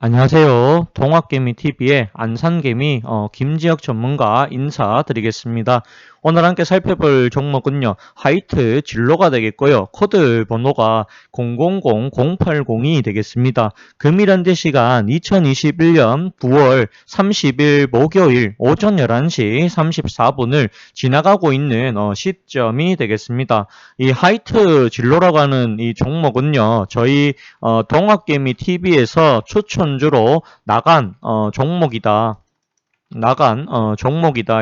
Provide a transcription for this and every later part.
안녕하세요. 동학개미TV의 안산개미 김지혁 전문가 인사드리겠습니다. 오늘 함께 살펴볼 종목은요. 하이트 진로가 되겠고요. 코드 번호가 000080이 되겠습니다. 금일현재 시간 2021년 9월 30일 목요일 오전 11시 34분을 지나가고 있는 시점이 되겠습니다. 이 하이트 진로라고 하는 이 종목은요. 저희 동학개미TV에서 추천주로 나간 종목이다.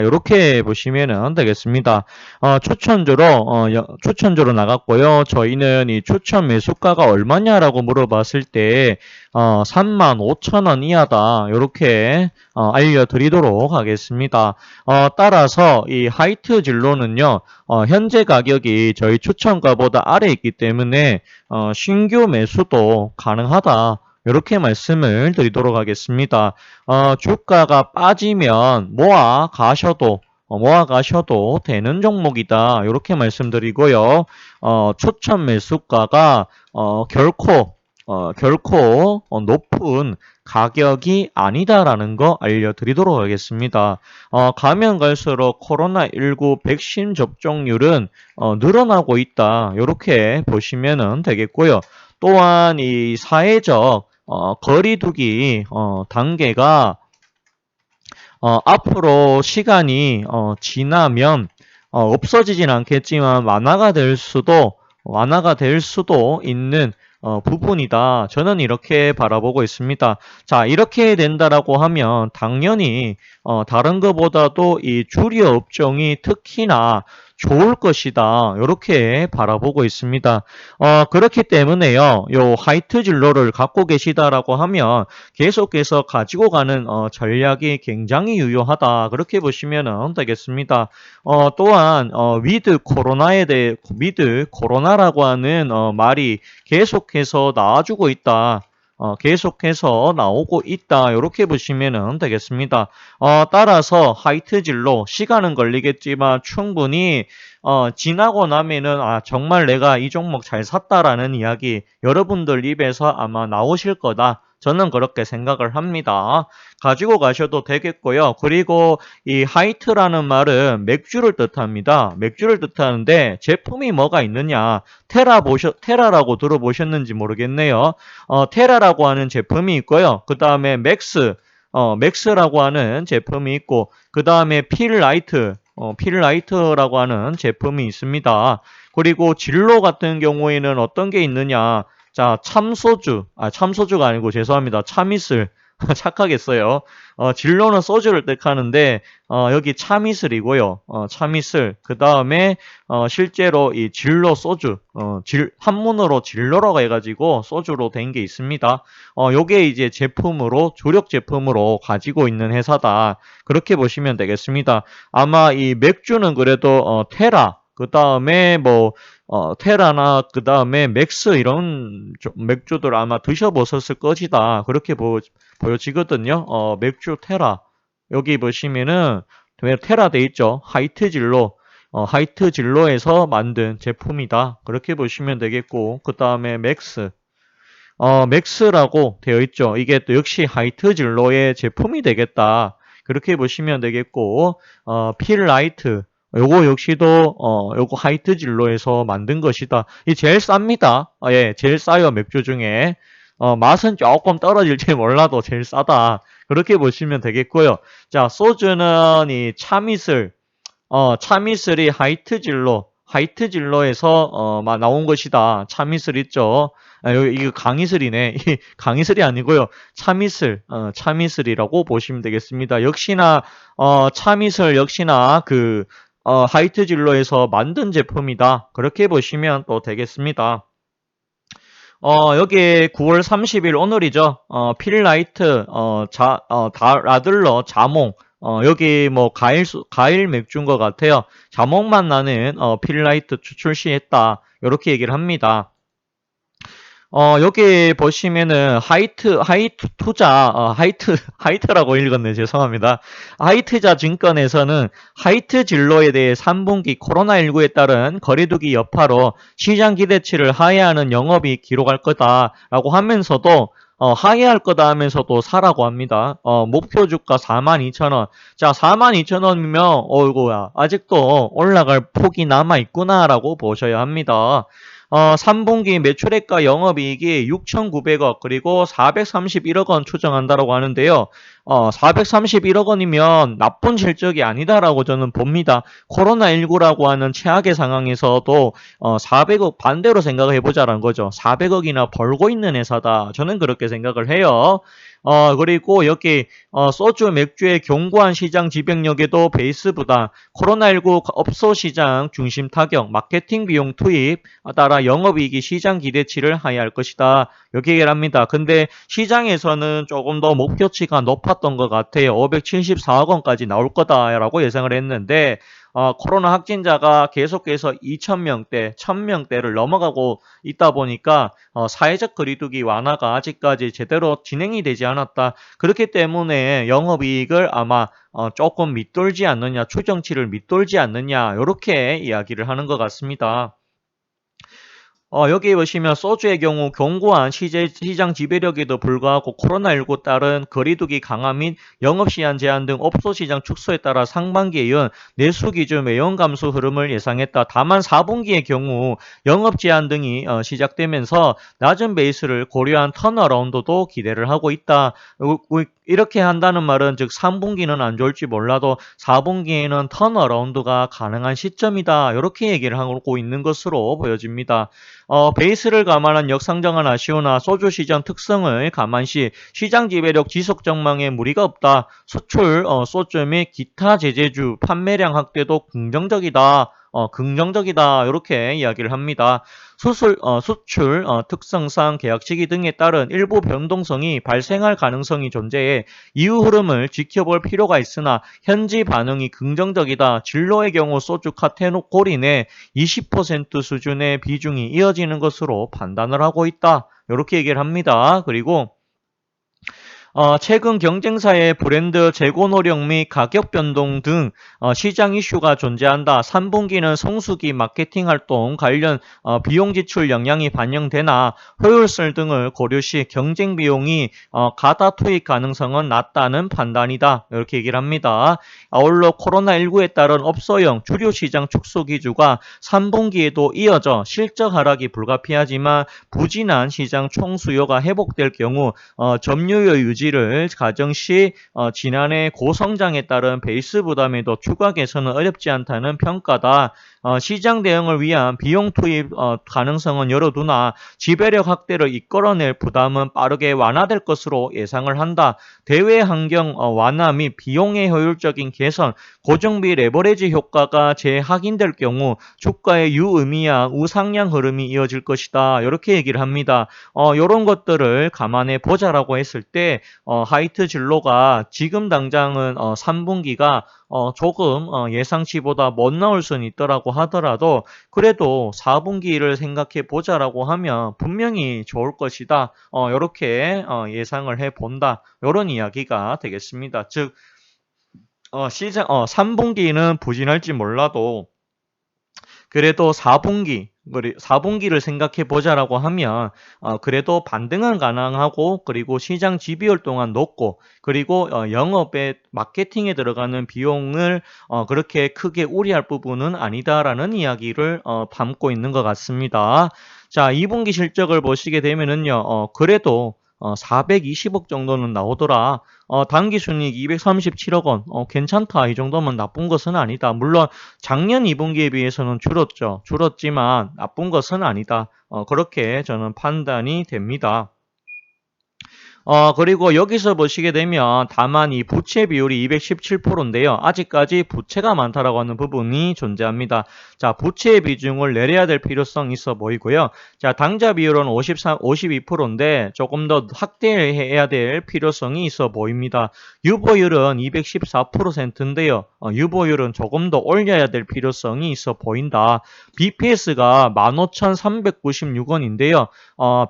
이렇게 보시면 되겠습니다. 추천주로 나갔고요. 저희는 이 추천 매수가가 얼마냐라고 물어봤을 때 35,000원 이하다. 이렇게 알려드리도록 하겠습니다. 따라서 이 하이트 진로는요. 현재 가격이 저희 추천가보다 아래에 있기 때문에 신규 매수도 가능하다. 이렇게 말씀을 드리도록 하겠습니다. 주가가 빠지면 모아 가셔도 되는 종목이다. 이렇게 말씀드리고요. 추천 매수가가 결코 높은 가격이 아니다라는 거 알려드리도록 하겠습니다. 가면 갈수록 코로나19 백신 접종률은 늘어나고 있다. 이렇게 보시면 되겠고요. 또한 이 사회적 거리두기 단계가 앞으로 시간이 지나면 없어지진 않겠지만 완화가 될 수도 있는 부분이다. 저는 이렇게 바라보고 있습니다. 자, 이렇게 된다라고 하면 당연히 다른 것보다도 이 주류 업종이 특히나 좋을 것이다. 이렇게 바라보고 있습니다. 그렇기 때문에요. 요 하이트 진로를 갖고 계시다라고 하면 계속해서 가지고 가는 전략이 굉장히 유효하다. 그렇게 보시면 되겠습니다. 또한 위드 코로나라고 하는 말이 계속해서 나와주고 있다. 계속해서 나오고 있다. 이렇게 보시면 되겠습니다. 따라서 하이트 진로 시간은 걸리겠지만 충분히 지나고 나면은 정말 내가 이 종목 잘 샀다라는 이야기 여러분들 입에서 아마 나오실 거다. 저는 그렇게 생각을 합니다. 가지고 가셔도 되겠고요. 그리고 이 하이트라는 말은 맥주를 뜻합니다. 맥주를 뜻하는데 제품이 뭐가 있느냐? 테라라고 들어보셨는지 모르겠네요. 테라라고 하는 제품이 있고요. 그 다음에 맥스라고 하는 제품이 있고, 그 다음에 필라이트라고 하는 제품이 있습니다. 그리고 진로 같은 경우에는 어떤 게 있느냐? 자, 참소주가 아니고 죄송합니다. 참이슬. 착하겠어요. 진로는 소주를 뜻하는데 여기 참이슬이고요. 참이슬. 그 다음에 실제로 이 진로 소주, 한문으로 진로라고 해가지고 소주로 된 게 있습니다. 요게 이제 주력 제품으로 가지고 있는 회사다. 그렇게 보시면 되겠습니다. 아마 이 맥주는 그래도 테라, 그 다음에 테라나 그 다음에 맥스 이런 맥주들 아마 드셔보셨을 것이다. 그렇게 보여지거든요. 맥주 테라. 여기 보시면은 테라 돼 있죠. 하이트 진로에서 만든 제품이다. 그렇게 보시면 되겠고, 그 다음에 맥스라고 되어 있죠. 이게 또 역시 하이트 진로의 제품이 되겠다. 그렇게 보시면 되겠고, 필라이트. 요거 역시도 요거 하이트 진로에서 만든 것이다. 이 제일 쌉니다. 예, 제일 싸요 맥주 중에. 맛은 조금 떨어질지 몰라도 제일 싸다. 그렇게 보시면 되겠고요. 자, 소주는 이 참이슬이 하이트 진로에서 나온 것이다. 참이슬 있죠. 이거 강이슬이네. 강이슬이 아니고요. 참이슬이라고 보시면 되겠습니다. 역시나 참이슬 역시나 하이트 진로에서 만든 제품이다. 그렇게 보시면 또 되겠습니다. 여기 9월 30일 오늘이죠. 필라이트, 라들러, 자몽. 여기 과일 맥주인 것 같아요. 자몽맛 나는 필라이트 출시했다. 이렇게 얘기를 합니다. 여기 보시면은 하이트라고 읽었네. 죄송합니다. 하이트자 증권에서는 하이트 진로에 대해 3분기 코로나19에 따른 거리두기 여파로 시장 기대치를 하회하는 영업이 기록할 거다라고 하면서도 하회할 거다 하면서도 사라고 합니다. 목표 주가 42,000원. 자, 42,000원이면 어이구야 아직도 올라갈 폭이 남아 있구나라고 보셔야 합니다. 3분기 매출액과 영업이익이 6,900억 그리고 431억 원 추정한다라고 하는데요. 431억 원이면 나쁜 실적이 아니다라고 저는 봅니다. 코로나19라고 하는 최악의 상황에서도 400억 반대로 생각을 해보자라는 거죠. 400억이나 벌고 있는 회사다. 저는 그렇게 생각을 해요. 그리고 여기 소주, 맥주의 견고한 시장 지배력에도 베이스보다 코로나19 업소 시장 중심 타격, 마케팅 비용 투입 따라 영업이익이 시장 기대치를 하회할 것이다. 이렇게 얘기를 합니다. 근데 시장에서는 조금 더 목표치가 높았던 것 같아요. 574억 원까지 나올 거다라고 예상을 했는데 코로나 확진자가 계속해서 2,000명대, 1,000명대를 넘어가고 있다 보니까 사회적 거리두기 완화가 아직까지 제대로 진행이 되지 않았다. 그렇기 때문에 영업이익을 아마 조금 밑돌지 않느냐, 추정치를 밑돌지 않느냐 이렇게 이야기를 하는 것 같습니다. 여기 보시면 소주의 경우 견고한 시장 지배력에도 불구하고 코로나19 따른 거리두기 강화 및 영업시간 제한 등 업소 시장 축소에 따라 상반기에 이은 내수 기준 매연 감소 흐름을 예상했다. 다만 4분기의 경우 영업 제한 등이 시작되면서 낮은 베이스를 고려한 턴어라운드도 기대를 하고 있다. 이렇게 한다는 말은 즉 3분기는 안 좋을지 몰라도 4분기에는 턴어라운드가 가능한 시점이다. 이렇게 얘기를 하고 있는 것으로 보여집니다. 베이스를 감안한 역상정한 아쉬우나 소주 시장 특성을 감안시 시장 지배력 지속 전망에 무리가 없다. 수출, 소주 및 기타 제재주 판매량 확대도 긍정적이다. 이렇게 이야기를 합니다. 수출 특성상 계약 시기 등에 따른 일부 변동성이 발생할 가능성이 존재해 이후 흐름을 지켜볼 필요가 있으나 현지 반응이 긍정적이다. 진로의 경우 소주 카테고리 내 20% 수준의 비중이 이어지는 것으로 판단을 하고 있다. 이렇게 얘기를 합니다. 그리고 최근 경쟁사의 브랜드 재고 노력 및 가격 변동 등 시장 이슈가 존재한다. 3분기는 성수기 마케팅 활동 관련 비용 지출 영향이 반영되나 효율성 등을 고려시 경쟁 비용이 가다 투입 가능성은 낮다는 판단이다. 이렇게 얘기를 합니다. 아울러 코로나19에 따른 업소형 주류 시장 축소 기조가 3분기에도 이어져 실적 하락이 불가피하지만 부진한 시장 총수요가 회복될 경우 점유율 유지를 가정시 지난해 고성장에 따른 베이스 부담에도 추가 개선은 어렵지 않다는 평가다. 시장 대응을 위한 비용 투입 가능성은 열어두나 지배력 확대를 이끌어낼 부담은 빠르게 완화될 것으로 예상을 한다. 대외 환경 완화 및 비용의 효율적인 개선, 고정비 레버리지 효과가 재확인될 경우 주가의 유의미한 우상향 흐름이 이어질 것이다. 이렇게 얘기를 합니다. 이런 것들을 감안해 보자라고 했을 때 하이트 진로가 지금 당장은 3분기가 조금 예상치보다 못 나올 수는 있더라고 하더라도 그래도 4분기를 생각해 보자라고 하면 분명히 좋을 것이다. 이렇게 예상을 해 본다. 이런 이야기가 되겠습니다. 즉 시장 3분기는 부진할지 몰라도 그래도 4분기를 생각해 보자라고 하면 그래도 반등은 가능하고 그리고 시장 지배율 동안 높고 그리고 영업에 마케팅에 들어가는 비용을 그렇게 크게 우려할 부분은 아니다라는 이야기를 담고 있는 것 같습니다. 자, 2분기 실적을 보시게 되면은요. 그래도 420억 정도는 나오더라. 당기순이익 237억 원. 괜찮다. 이 정도면 나쁜 것은 아니다. 물론 작년 2분기에 비해서는 줄었지만 나쁜 것은 아니다. 그렇게 저는 판단이 됩니다. 그리고 여기서 보시게 되면 다만 이 부채 비율이 217%인데요. 아직까지 부채가 많다라고 하는 부분이 존재합니다. 자, 부채의 비중을 내려야 될 필요성이 있어 보이고요. 자, 당좌 비율은 52%인데 조금 더 확대해야 될 필요성이 있어 보입니다. 유보율은 214%인데요. 유보율은 조금 더 올려야 될 필요성이 있어 보인다. BPS가 15,396원인데요.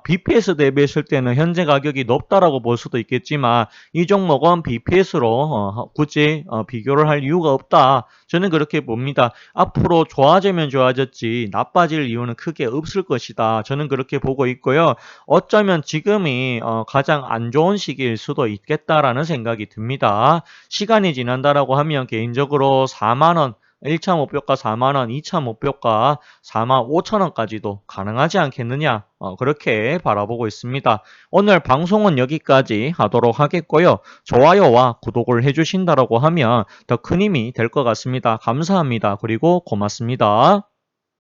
BPS 대비했을 때는 현재 가격이 높다 좋다라고 볼 수도 있겠지만 이 종목은 BPS로 굳이 비교를 할 이유가 없다. 저는 그렇게 봅니다. 앞으로 좋아지면 좋아졌지 나빠질 이유는 크게 없을 것이다. 저는 그렇게 보고 있고요. 어쩌면 지금이 가장 안 좋은 시기일 수도 있겠다라는 생각이 듭니다. 시간이 지난다라고 하면 개인적으로 4만 원 1차 목표가 4만 원, 2차 목표가 4만 5천 원까지도 가능하지 않겠느냐 그렇게 바라보고 있습니다. 오늘 방송은 여기까지 하도록 하겠고요. 좋아요와 구독을 해주신다라고 하면 더 큰 힘이 될 것 같습니다. 감사합니다. 그리고 고맙습니다.